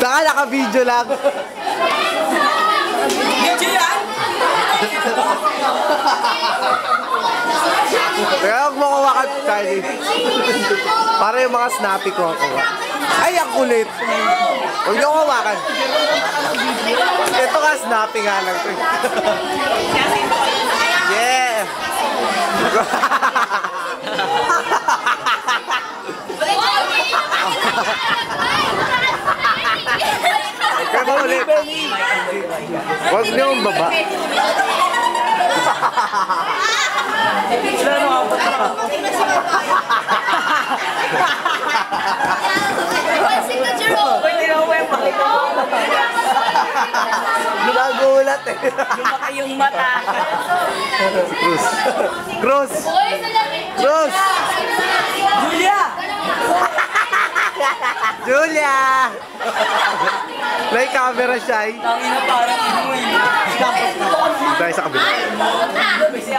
Saka naka-video lang. Video yan? Kaya huwag mo kuha ka, Charlie. Para yung mga snappy ko kuha. Ay, ang kulit. Huwag niyo kuhawakan. Ito ka, snappy nga lang. Yeah! Kaya ba ulit? Huwag niyo ang baba. Nagulat eh. Lumaki yung mata. Cruz. Cruz. Cruz. Julia! Julia! May camera siya eh. Tangina parang inuwi. Tayo sa kabila.